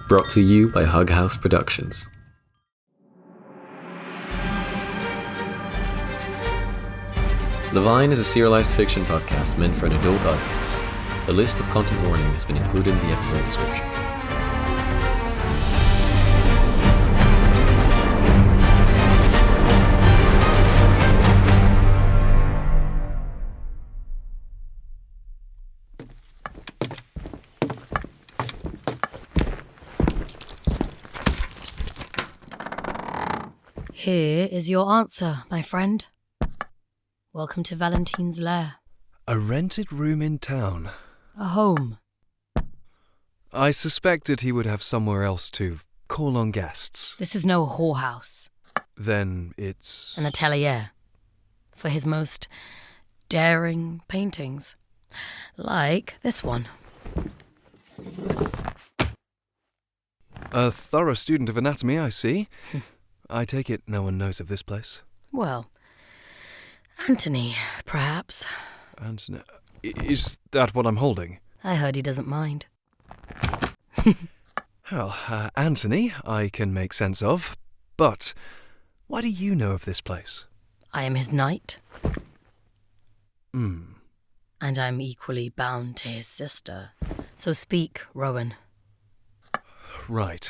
brought to you by Hug House Productions. Levian is a serialized fiction podcast meant for an adult audience. A list of content warning has been included in the episode description. Here is your answer, my friend. Welcome to Valentin's lair. A rented room in town. A home. I suspected he would have somewhere else to call on guests. This is no whorehouse. Then it's... An atelier. For his most daring paintings. Like this one. A thorough student of anatomy, I see. I take it no one knows of this place. Well, Anthony, perhaps. And is that what I'm holding? I heard he doesn't mind. Well, Anthony, I can make sense of. But why do you know of this place? I am his knight. Hmm. And I'm equally bound to his sister. So speak, Rowan. Right.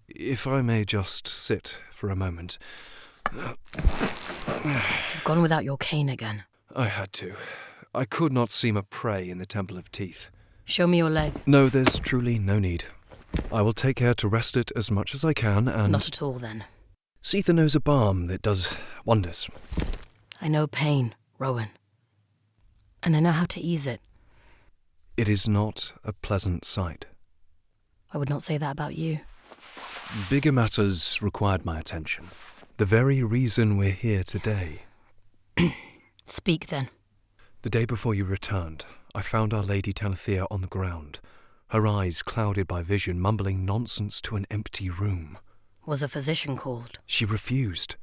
If I may just sit for a moment. You've gone without your cane again. I had to. I could not seem a prey in the Temple of Teeth. Show me your leg. No, there's truly no need. I will take care to rest it as much as I can and... Not at all, then. Seetha knows a balm that does wonders. I know pain, Rowan. And I know how to ease it. It is not a pleasant sight. I would not say that about you. Bigger matters required my attention. The very reason we're here today. Speak, then. The day before you returned, I found our Lady Tanathea on the ground, her eyes clouded by vision, mumbling nonsense to an empty room. Was a physician called? She refused.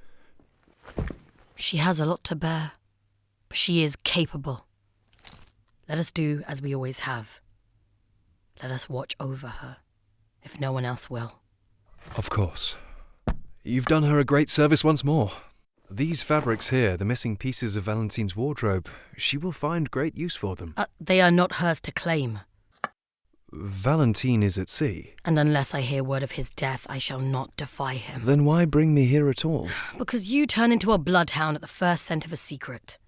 She has a lot to bear, but she is capable. Let us do as we always have. Let us watch over her, if no one else will. Of course. You've done her a great service once more. These fabrics here, the missing pieces of Valentin's wardrobe, she will find great use for them. They are not hers to claim. Valentin is at sea. And unless I hear word of his death, I shall not defy him. Then why bring me here at all? Because you turn into a bloodhound at the first scent of a secret.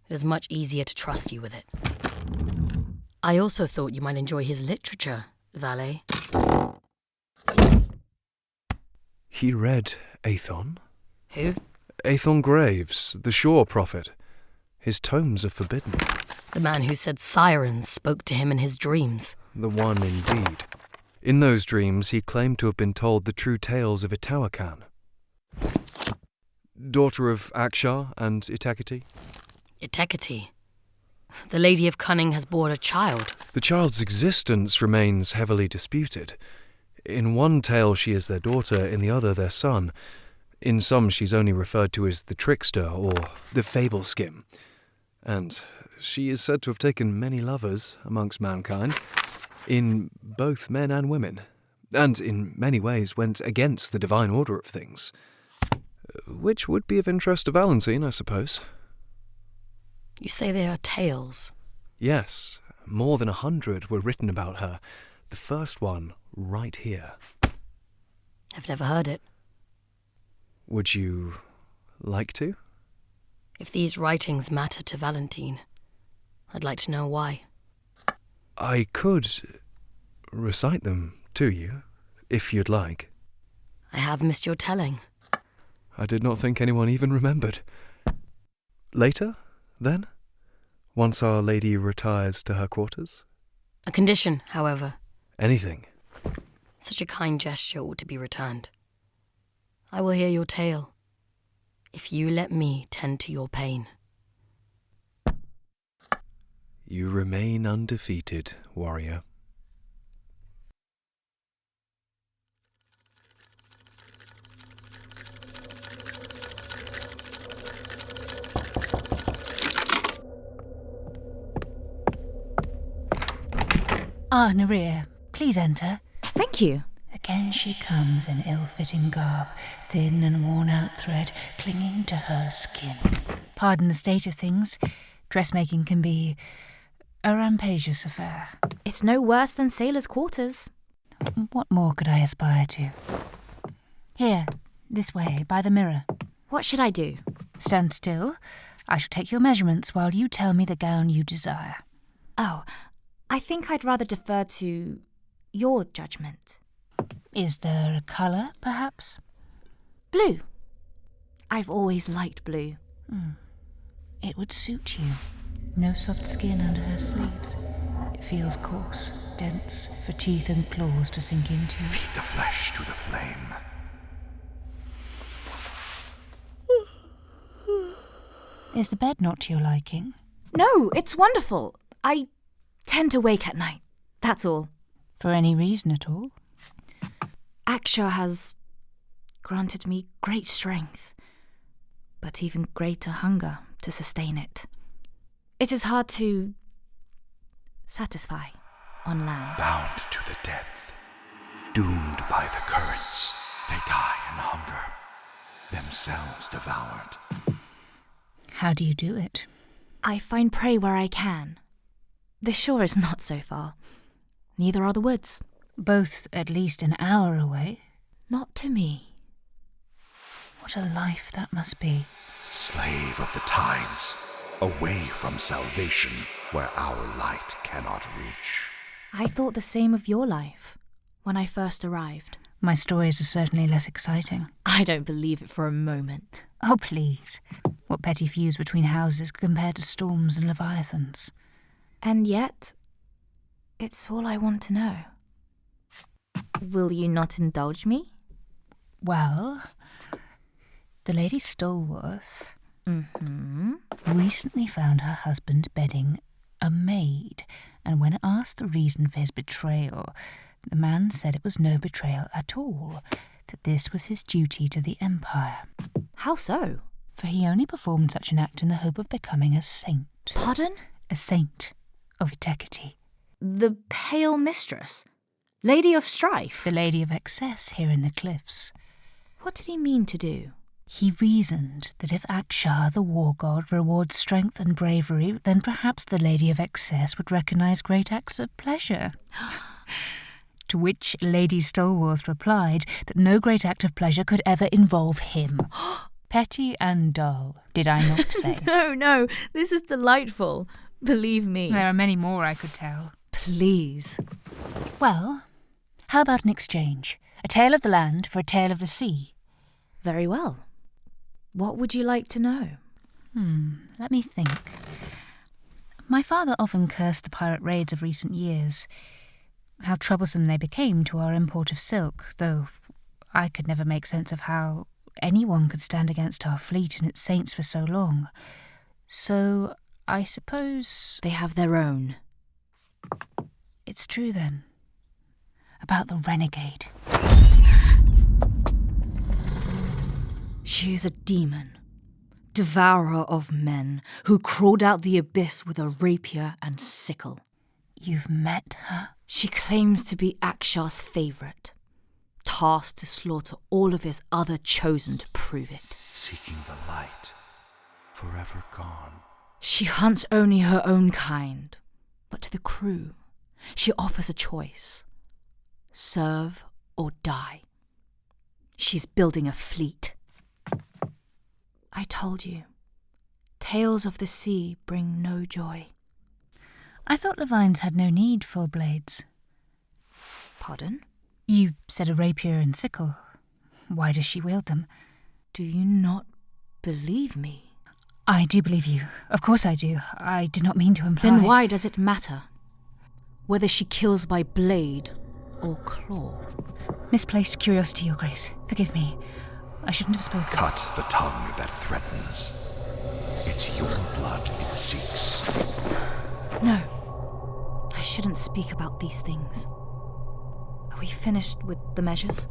It is much easier to trust you with it. I also thought you might enjoy his literature, Valet. He read Aethon? Who? Aethon Graves, the Shore prophet. His tomes are forbidden. The man who said sirens spoke to him in his dreams. The one indeed. In those dreams, he claimed to have been told the true tales of Itawakan. Daughter of Akshar and Itakati. Itekati. The Lady of Cunning has borne a child. The child's existence remains heavily disputed. In one tale she is their daughter, in the other their son. In some she's only referred to as the trickster or the fable skim. And she is said to have taken many lovers amongst mankind, in both men and women, and in many ways went against the divine order of things. Which would be of interest to Valentin, I suppose. You say they are tales? Yes, more than 100 were written about her. The first one right here. I've never heard it. Would you like to? If these writings matter to Valentin, I'd like to know why. I could recite them to you, if you'd like. I have missed your telling. I did not think anyone even remembered. Later, then? Once Our Lady retires to her quarters? A condition, however. Anything. Such a kind gesture ought to be returned. I will hear your tale, if you let me tend to your pain. You remain undefeated, warrior. Ah, Nerea, please enter. Thank you. Again she comes in ill-fitting garb, thin and worn-out thread clinging to her skin. Pardon the state of things. Dressmaking can be a rampagious affair. It's no worse than sailors' quarters. What more could I aspire to? Here, this way, by the mirror. What should I do? Stand still. I shall take your measurements while you tell me the gown you desire. Oh, I think I'd rather defer to your judgment. Is there a colour, perhaps? Blue. I've always liked blue. It would suit you. No soft skin under her sleeves. It feels coarse, dense, for teeth and claws to sink into. Feed the flesh to the flame. Is the bed not to your liking? No, it's wonderful. I tend to wake at night. That's all. For any reason at all? Aksha has granted me great strength, but even greater hunger to sustain it. It is hard to satisfy on land. Bound to the depth, doomed by the currents, they die in hunger, themselves devoured. How do you do it? I find prey where I can. The shore is not so far. Neither are the woods. Both at least an hour away. Not to me. What a life that must be. Slave of the tides, away from salvation where our light cannot reach. I thought the same of your life when I first arrived. My stories are certainly less exciting. I don't believe it for a moment. Oh, please. What petty feuds between houses compared to storms and leviathans. And yet, it's all I want to know. Will you not indulge me? Well, the Lady Stolworth recently found her husband bedding a maid, and when asked the reason for his betrayal, the man said it was no betrayal at all, that this was his duty to the Empire. How so? For he only performed such an act in the hope of becoming a saint. Pardon? A saint of Etecity. The Pale Mistress? Lady of Strife? The Lady of Excess here in the cliffs. What did he mean to do? He reasoned that if Akshar, the war god, rewards strength and bravery, then perhaps the Lady of Excess would recognise great acts of pleasure. To which Lady Stolworth replied that no great act of pleasure could ever involve him. Petty and dull, did I not say? No, this is delightful. Believe me. There are many more I could tell. Please. Well, how about an exchange? A tale of the land for a tale of the sea. Very well. What would you like to know? Let me think. My father often cursed the pirate raids of recent years. How troublesome they became to our import of silk, though I could never make sense of how anyone could stand against our fleet and its saints for so long. So, I suppose... They have their own. It's true, then. About the renegade. She is a demon, devourer of men, who crawled out the abyss with a rapier and sickle. You've met her? She claims to be Akshar's favourite, tasked to slaughter all of his other chosen to prove it. Seeking the light, forever gone. She hunts only her own kind, but to the crew, she offers a choice. Serve or die. She's building a fleet. I told you, tales of the sea bring no joy. I thought Levines had no need for blades. Pardon? You said a rapier and sickle. Why does she wield them? Do you not believe me? I do believe you. Of course I do. I did not mean to imply... Then why does it matter? Whether she kills by blade or claw? Misplaced curiosity, Your Grace. Forgive me. I shouldn't have spoken. Cut the tongue that threatens. It's your blood it seeks. No. I shouldn't speak about these things. Are we finished with the measures?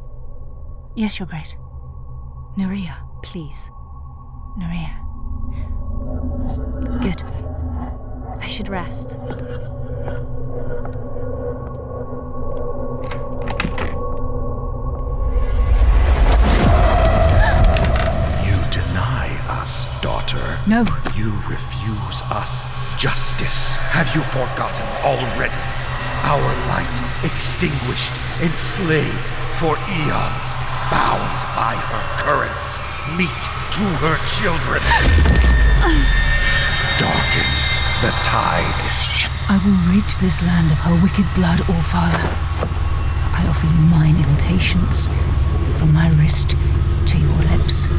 Yes, Your Grace. Nerea, please. Nerea. Good. I should rest. No. You refuse us justice. Have you forgotten already? Our light extinguished, enslaved for eons, bound by her currents, meat to her children. Darken the tide. I will rid this land of her wicked blood, All-Father. I offer you mine in patience, from my wrist to your lips.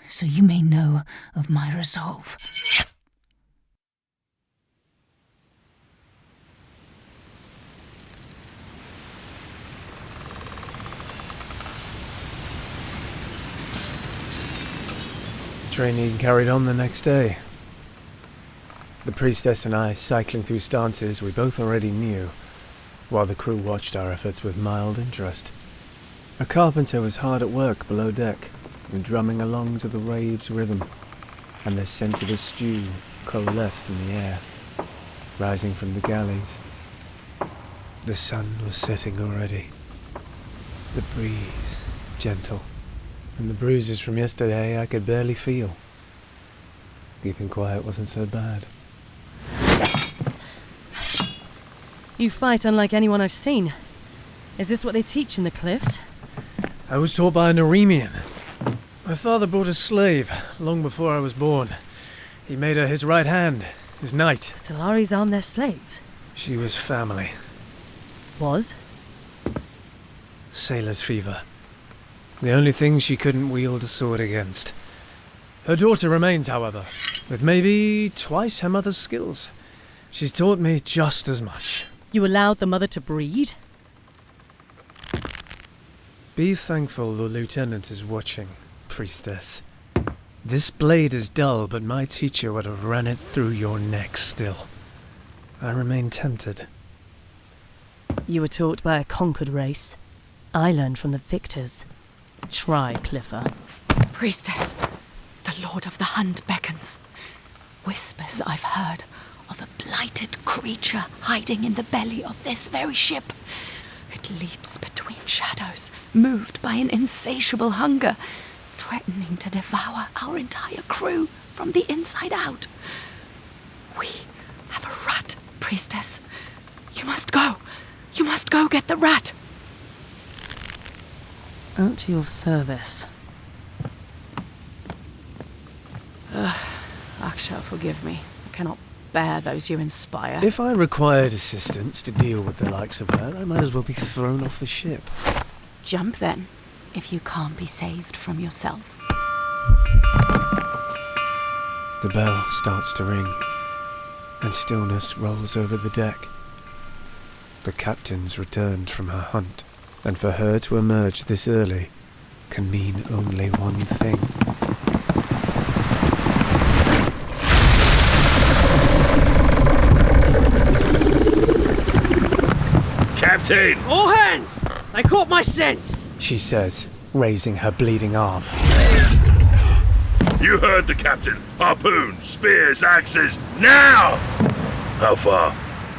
So you may know of my resolve. Training carried on the next day. The priestess and I cycling through stances we both already knew, while the crew watched our efforts with mild interest. A carpenter was hard at work below deck, drumming along to the waves' rhythm, and the scent of a stew coalesced in the air, rising from the galleys. The sun was setting already. The breeze gentle, and the bruises from yesterday I could barely feel. Keeping quiet wasn't so bad. You fight unlike anyone I've seen. Is this what they teach in the cliffs? I was taught by a Neremian. My father brought a slave long before I was born. He made her his right hand, his knight. The Tellaris aren't their slaves. She was family. Was? Sailor's fever. The only thing she couldn't wield a sword against. Her daughter remains, however, with maybe twice her mother's skills. She's taught me just as much. You allowed the mother to breed? Be thankful the lieutenant is watching, priestess. This blade is dull, but my teacher would have run it through your neck still. I remain tempted. You were taught by a conquered race. I learned from the victors. Try, Cliffer. Priestess, the Lord of the Hunt beckons. Whispers I've heard of a blighted creature hiding in the belly of this very ship. It leaps between shadows, moved by an insatiable hunger, threatening to devour our entire crew from the inside out. We have a rat, priestess. You must go. You must go get the rat. At your service. Aksha, forgive me. I cannot bear those you inspire. If I required assistance to deal with the likes of her, I might as well be thrown off the ship. Jump then, if you can't be saved from yourself. The bell starts to ring, and stillness rolls over the deck. The captain's returned from her hunt, and for her to emerge this early can mean only one thing. Captain! All hands! I caught my scent! She says, raising her bleeding arm. You heard the captain. Harpoons, spears, axes, now! How far?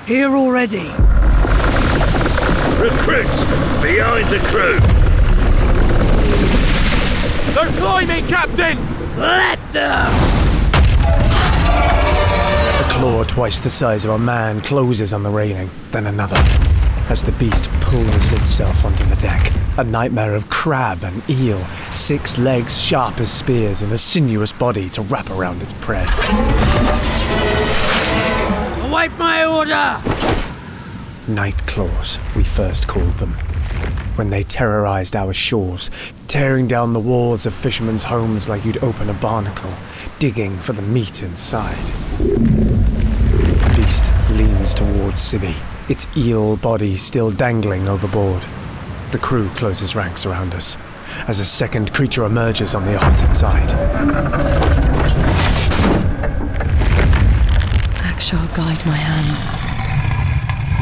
Here already. Recruits, behind the crew! They're climbing, Captain! Let them! A claw twice the size of a man closes on the railing, then another, as the beast pulls itself onto the deck. A nightmare of crab and eel, 6 legs sharp as spears and a sinuous body to wrap around its prey. Await my order! Night claws, we first called them, when they terrorized our shores, tearing down the walls of fishermen's homes like you'd open a barnacle, digging for the meat inside. The beast leans towards Sibi, its eel body still dangling overboard. The crew closes ranks around us, as a second creature emerges on the opposite side. Akshar, guide my hand.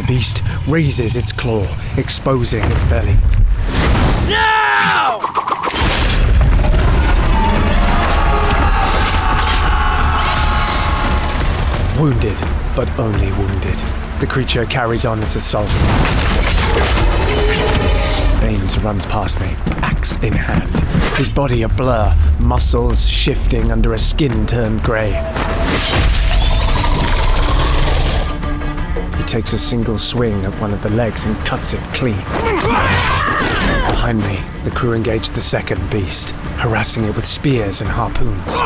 The beast raises its claw, exposing its belly. No! Wounded, but only wounded. The creature carries on its assault. Baines runs past me, axe in hand. His body a blur, muscles shifting under a skin turned grey. He takes a single swing at one of the legs and cuts it clean. Behind me, the crew engaged the second beast, harassing it with spears and harpoons.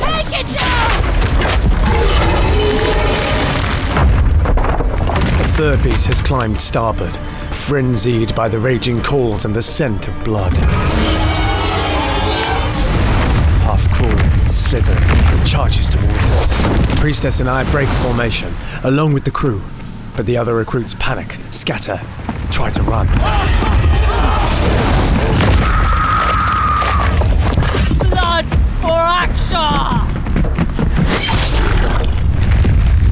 Take it down! The third beast has climbed starboard, frenzied by the raging calls and the scent of blood. Half crawling, slithering, it charges towards us. The priestess and I break formation, along with the crew, but the other recruits panic, scatter, try to run. Blood for action!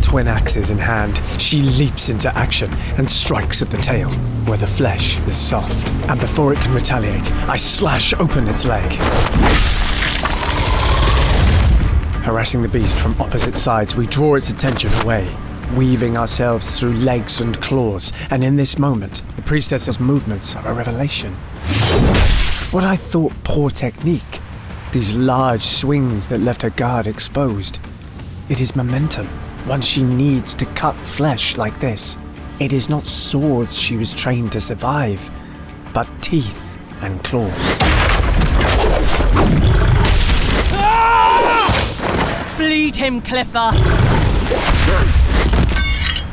Twin axes in hand, she leaps into action and strikes at the tail, where the flesh is soft. And before it can retaliate, I slash open its leg. Harassing the beast from opposite sides, we draw its attention away, weaving ourselves through legs and claws, and in this moment, the priestess's movements are a revelation. What I thought poor technique, these large swings that left her guard exposed, it is momentum. Once she needs to cut flesh like this, it is not swords she was trained to survive, but teeth and claws. Bleed him, Cliffer!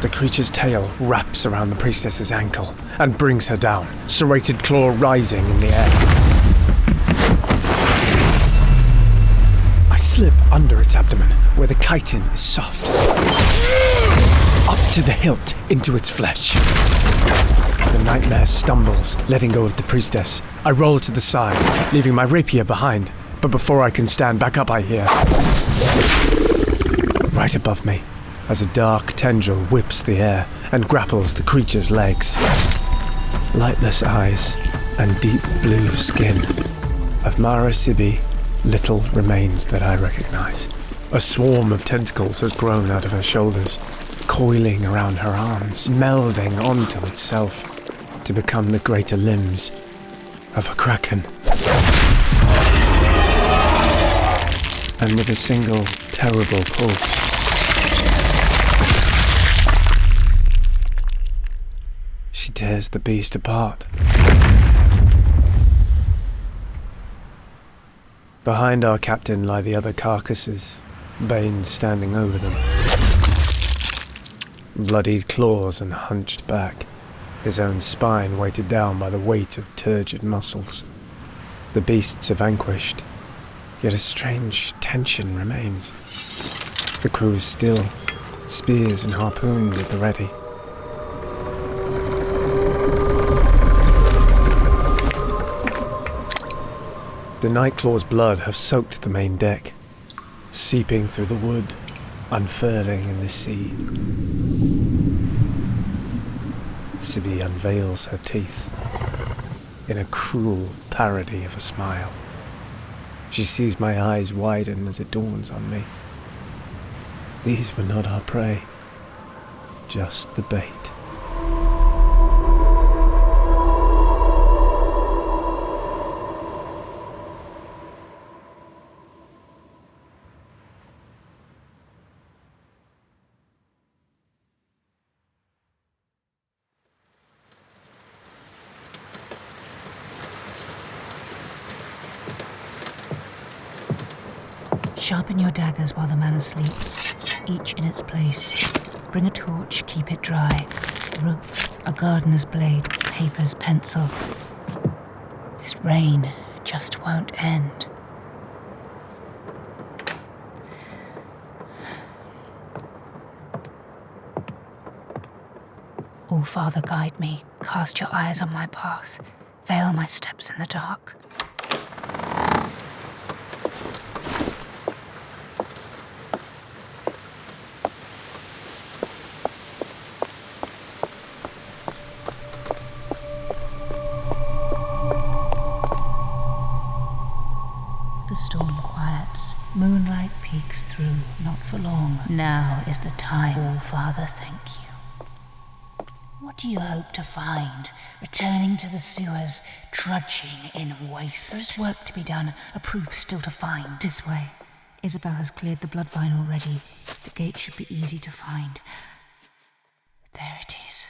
The creature's tail wraps around the priestess's ankle and brings her down, serrated claw rising in the air. I slip under its abdomen, where the chitin is soft. Up to the hilt, into its flesh. The nightmare stumbles, letting go of the priestess. I roll to the side, leaving my rapier behind, but before I can stand back up, I hear... Right above me, as a dark tendril whips the air and grapples the creature's legs. Lightless eyes and deep blue skin. Of Mara Sibi, little remains that I recognize. A swarm of tentacles has grown out of her shoulders, coiling around her arms, melding onto itself to become the greater limbs of a kraken. And with a single terrible pull, she tears the beast apart. Behind our captain lie the other carcasses, Baines standing over them. Bloodied claws and hunched back, his own spine weighted down by the weight of turgid muscles. The beasts are vanquished, yet a strange tension remains. The crew is still, spears and harpoons at the ready. The Nightclaw's blood have soaked the main deck, seeping through the wood, unfurling in the sea. Sibi unveils her teeth in a cruel parody of a smile. She sees my eyes widen as it dawns on me. These were not our prey, just the bait. Sharpen your daggers while the man sleeps, each in its place. Bring a torch, keep it dry. Rope, a gardener's blade, papers, pencil. This rain just won't end. Oh, Father, guide me. Cast your eyes on my path. Veil my steps in the dark. The storm quiets. Moonlight peeks through, not for long. Now is the time. Oh, Father, thank you. What do you hope to find, returning to the sewers, trudging in waste? There's work to be done, a proof still to find. This way. Isabel has cleared the bloodvine already. The gate should be easy to find. There it is.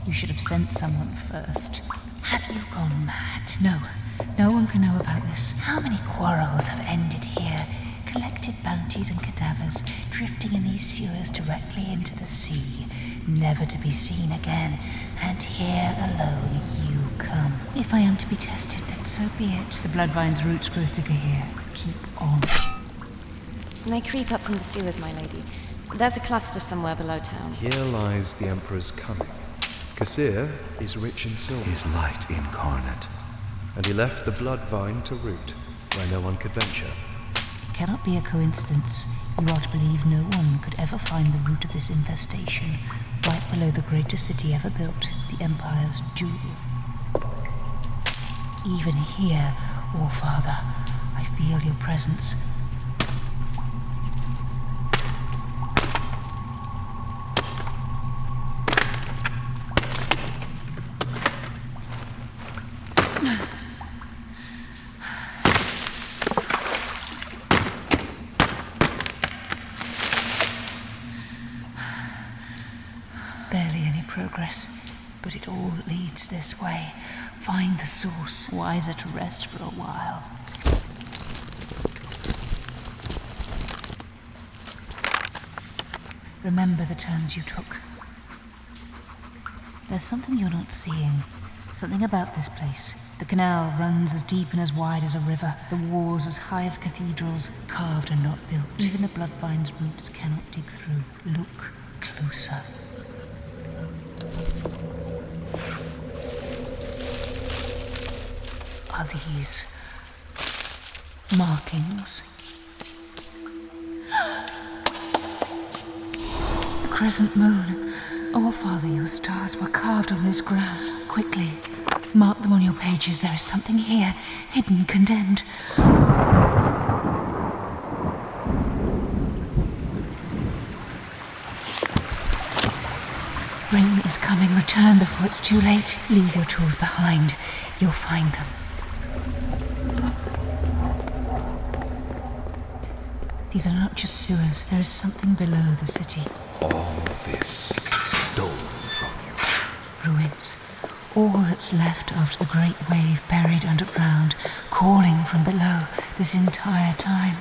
You should have sent someone first. Have you gone mad? No one can know about this. How many quarrels have ended here? Collected bounties and cadavers, drifting in these sewers directly into the sea, never to be seen again. And here alone you come. If I am to be tested, then so be it. The bloodvine's roots grow thicker here. Keep on. They creep up from the sewers, my lady. There's a cluster somewhere below town. Here lies the Emperor's cunning. Kasir is rich in silver. His light incarnate. And he left the bloodvine to root, where no one could venture. Cannot be a coincidence. You are to believe no one could ever find the root of this infestation, right below the greatest city ever built, the Empire's jewel. Even here, War Father, I feel your presence. But it all leads this way. Find the source. Wiser to rest for a while. Remember the turns you took. There's something you're not seeing. Something about this place. The canal runs as deep and as wide as a river. The walls as high as cathedrals, carved and not built. Even the bloodvine's roots cannot dig through. Look closer. Are these markings? The crescent moon. Oh, Father, your stars were carved on this ground. Quickly, mark them on your pages. There is something here, hidden, condemned. Rain is coming. Return before it's too late. Leave your tools behind. You'll find them. These are not just sewers. There is something below the city. All this stolen from you. Ruins. All that's left after the great wave buried underground, calling from below this entire time.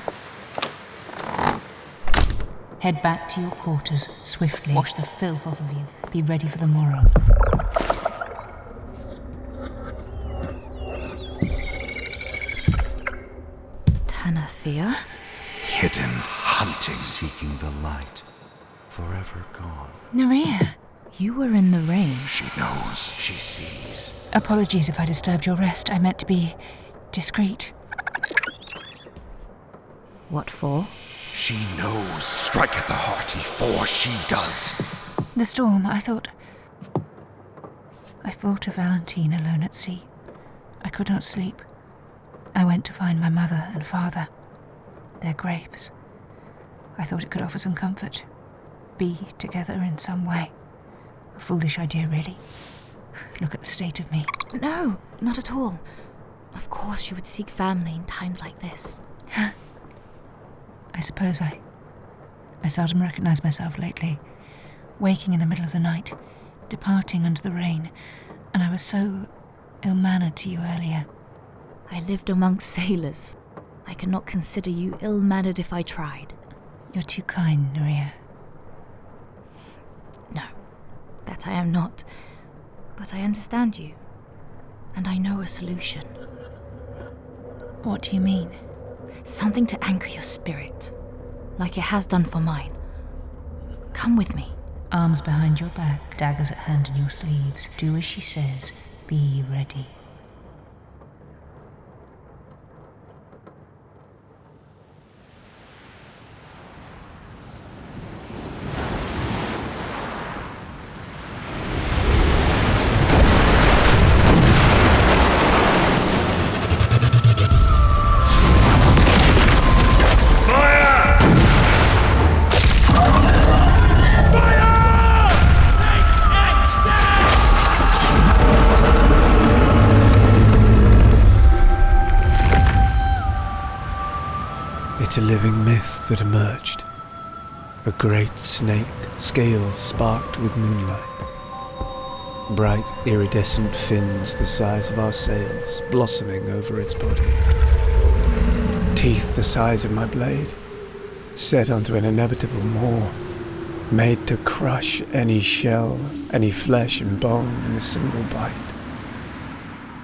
Head back to your quarters, swiftly. Wash the filth off of you. Be ready for the morrow. Tanathea? Hidden, hunting, seeking the light. Forever gone. Nerea, you were in the rain. She knows, she sees. Apologies if I disturbed your rest. I meant to be discreet. What for? She knows. Strike at the heart before she does. The storm, I thought of Valentin alone at sea. I could not sleep. I went to find my mother and father. Their graves. I thought it could offer some comfort. Be together in some way. A foolish idea, really. Look at the state of me. No, not at all. Of course you would seek family in times like this. I suppose I seldom recognize myself lately. Waking in the middle of the night, departing under the rain, and I was so ill-mannered to you earlier. I lived amongst sailors. I cannot consider you ill-mannered if I tried. You're too kind, Nerea. No, that I am not. But I understand you. And I know a solution. What do you mean? Something to anchor your spirit, like it has done for mine. Come with me. Arms behind your back, daggers at hand in your sleeves. Do as she says. Be ready. mouth that emerged. A great snake, scales sparked with moonlight. Bright, iridescent fins the size of our sails blossoming over its body. Teeth the size of my blade, set onto an inevitable maw, made to crush any shell, any flesh and bone in a single bite.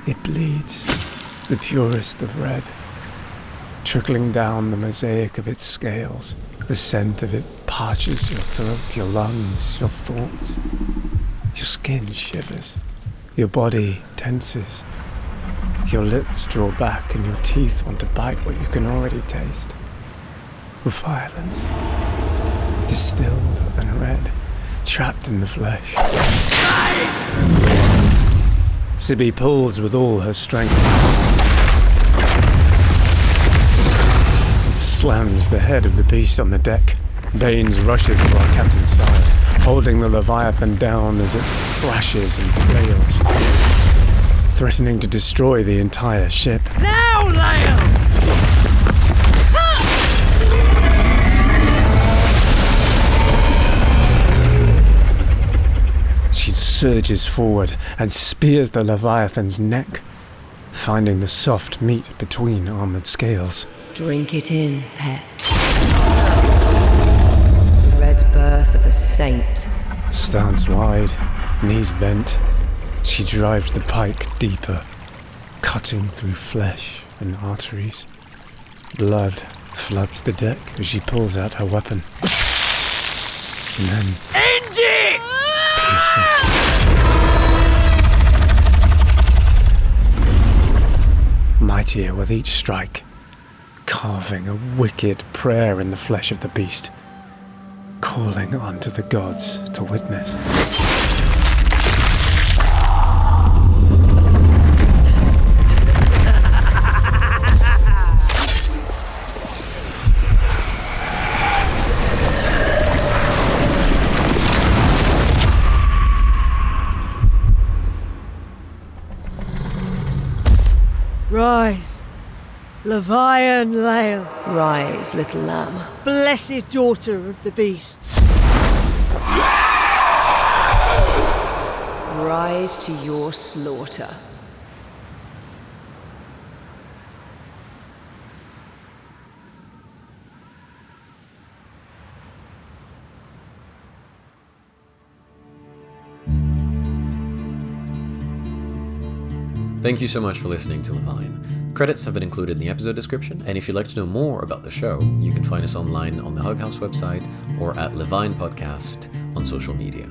It bleeds, the purest of red, trickling down the mosaic of its scales. The scent of it parches your throat, your lungs, your thoughts. Your skin shivers, your body tenses. Your lips draw back and your teeth want to bite what you can already taste. Violence, distilled and red, trapped in the flesh. Sibi pulls with all her strength and slams the head of the beast on the deck. Baines rushes to our captain's side, holding the Leviathan down as it thrashes and flails, threatening to destroy the entire ship. Now, Lyle! She surges forward and spears the Leviathan's neck, finding the soft meat between armored scales. Drink it in, pet. The red birth of a saint. Stance wide, knees bent, she drives the pike deeper, cutting through flesh and arteries. Blood floods the deck as she pulls out her weapon. And then end it! Pierces. Mightier with each strike, carving a wicked prayer in the flesh of the beast, calling onto the gods to witness. Rise, Levian Lael. Rise, little lamb. Blessed daughter of the beasts. Rise to your slaughter. Thank you so much for listening to Levian. Credits have been included in the episode description, and if you'd like to know more about the show, you can find us online on the Hug House website or at Levian Podcast on social media.